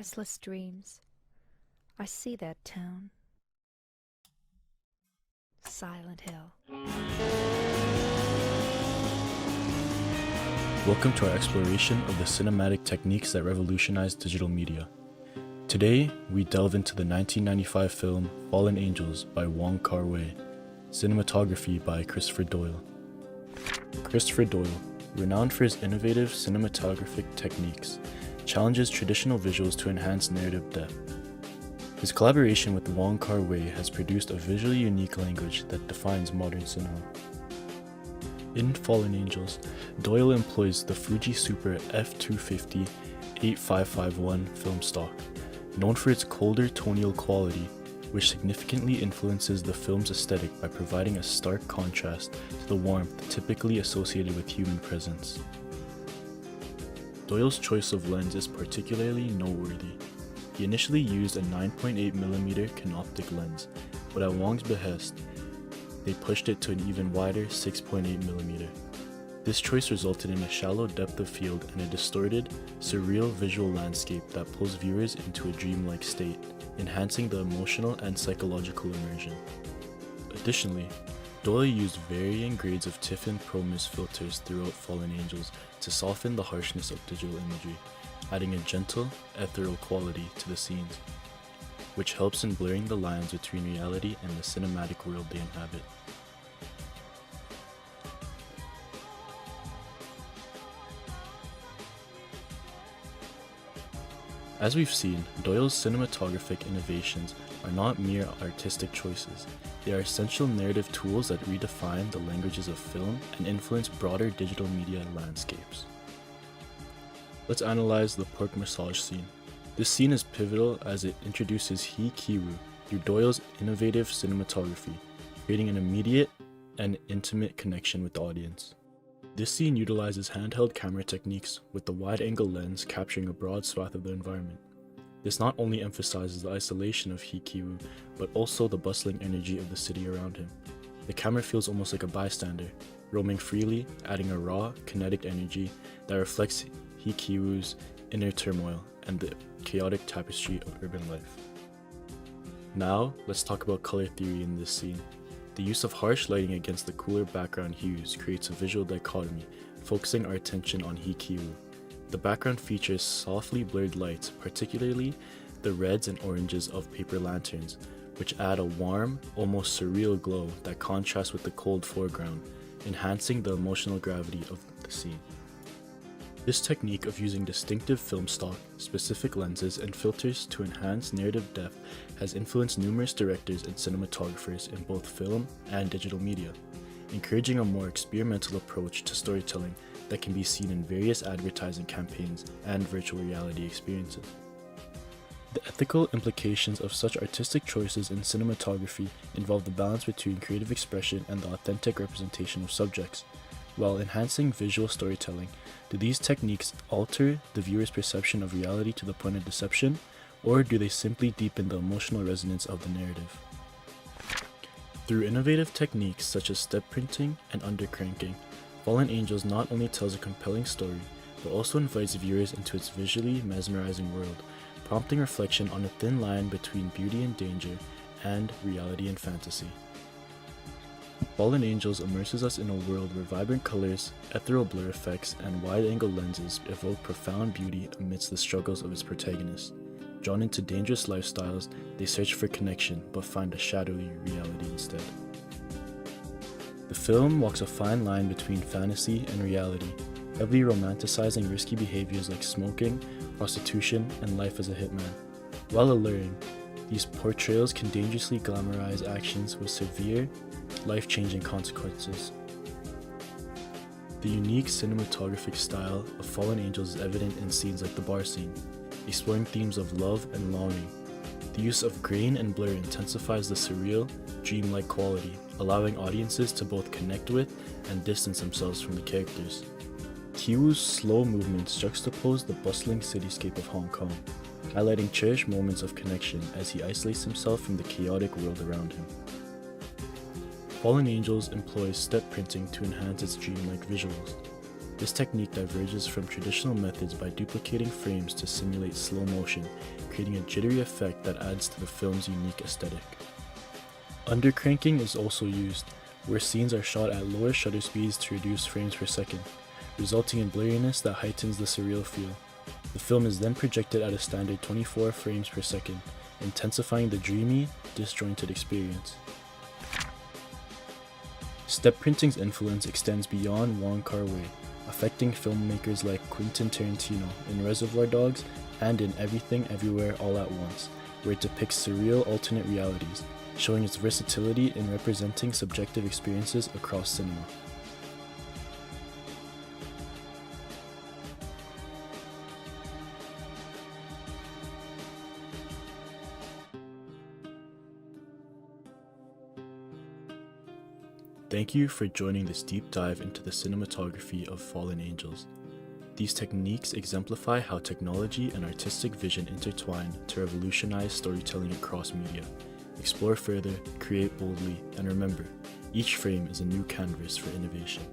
restless dreams. I see that town. Silent Hill. Welcome to our exploration of the cinematic techniques that revolutionized digital media. Today, we delve into the 1995 film Fallen Angels by Wong Kar-wai, cinematography by Christopher Doyle. Christopher Doyle, renowned for his innovative cinematographic techniques, challenges traditional visuals to enhance narrative depth. His collaboration with Wong Kar-wai has produced a visually unique language that defines modern cinema. In Fallen Angels, Doyle employs the Fuji Super f250 8551 film stock, known for its colder tonal quality, which significantly influences the film's aesthetic by providing a stark contrast to the warmth typically associated with human presence. Doyle's choice of lens is particularly noteworthy. He initially used a 9.8mm canoptic lens, but at Wong's behest, they pushed it to an even wider 6.8mm. This choice resulted in a shallow depth of field and a distorted, surreal visual landscape that pulls viewers into a dreamlike state, enhancing the emotional and psychological immersion. Additionally, Doyle used varying grades of Tiffin Pro Mist filters throughout Fallen Angels to soften the harshness of digital imagery, adding a gentle, ethereal quality to the scenes, which helps in blurring the lines between reality and the cinematic world they inhabit. As we've seen, Doyle's cinematographic innovations are not mere artistic choices. They are essential narrative tools that redefine the languages of film and influence broader digital media landscapes. Let's analyze the pork massage scene. This scene is pivotal as it introduces Hee Ki-woo through Doyle's innovative cinematography, creating an immediate and intimate connection with the audience. This scene utilizes handheld camera techniques with the wide-angle lens capturing a broad swath of the environment. This not only emphasizes the isolation of Hee Ki-woo, but also the bustling energy of the city around him. The camera feels almost like a bystander, roaming freely, adding a raw, kinetic energy that reflects Hee Ki-woo's inner turmoil and the chaotic tapestry of urban life. Now, let's talk about color theory in this scene. The use of harsh lighting against the cooler background hues creates a visual dichotomy, focusing our attention on Hee Ki-woo. The background features softly blurred lights, particularly the reds and oranges of paper lanterns, which add a warm, almost surreal glow that contrasts with the cold foreground, enhancing the emotional gravity of the scene. This technique of using distinctive film stock, specific lenses, and filters to enhance narrative depth has influenced numerous directors and cinematographers in both film and digital media, encouraging a more experimental approach to storytelling that can be seen in various advertising campaigns and virtual reality experiences. The ethical implications of such artistic choices in cinematography involve the balance between creative expression and the authentic representation of subjects. While enhancing visual storytelling, do these techniques alter the viewer's perception of reality to the point of deception, or do they simply deepen the emotional resonance of the narrative? Through innovative techniques such as step printing and undercranking, Fallen Angels not only tells a compelling story, but also invites viewers into its visually mesmerizing world, prompting reflection on a thin line between beauty and danger and reality and fantasy. Fallen Angels immerses us in a world where vibrant colors, ethereal blur effects, and wide-angle lenses evoke profound beauty amidst the struggles of its protagonists. Drawn into dangerous lifestyles, they search for connection but find a shadowy reality instead. The film walks a fine line between fantasy and reality, heavily romanticizing risky behaviors like smoking, prostitution, and life as a hitman. While alluring, these portrayals can dangerously glamorize actions with severe, life-changing consequences. The unique cinematographic style of Fallen Angels is evident in scenes like the bar scene, exploring themes of love and longing. The use of grain and blur intensifies the surreal, dreamlike quality, allowing audiences to both connect with and distance themselves from the characters. Ki-woo's slow movements juxtapose the bustling cityscape of Hong Kong, highlighting cherished moments of connection as he isolates himself from the chaotic world around him. Fallen Angels employs step printing to enhance its dreamlike visuals. This technique diverges from traditional methods by duplicating frames to simulate slow motion, creating a jittery effect that adds to the film's unique aesthetic. Undercranking is also used, where scenes are shot at lower shutter speeds to reduce frames per second, resulting in blurriness that heightens the surreal feel. The film is then projected at a standard 24 frames per second, intensifying the dreamy, disjointed experience. Step printing's influence extends beyond Wong Kar-wai, affecting filmmakers like Quentin Tarantino in Reservoir Dogs and in Everything Everywhere All at Once, where it depicts surreal alternate realities, showing its versatility in representing subjective experiences across cinema. Thank you for joining this deep dive into the cinematography of Fallen Angels. These techniques exemplify how technology and artistic vision intertwine to revolutionize storytelling across media. Explore further, create boldly, and remember, each frame is a new canvas for innovation.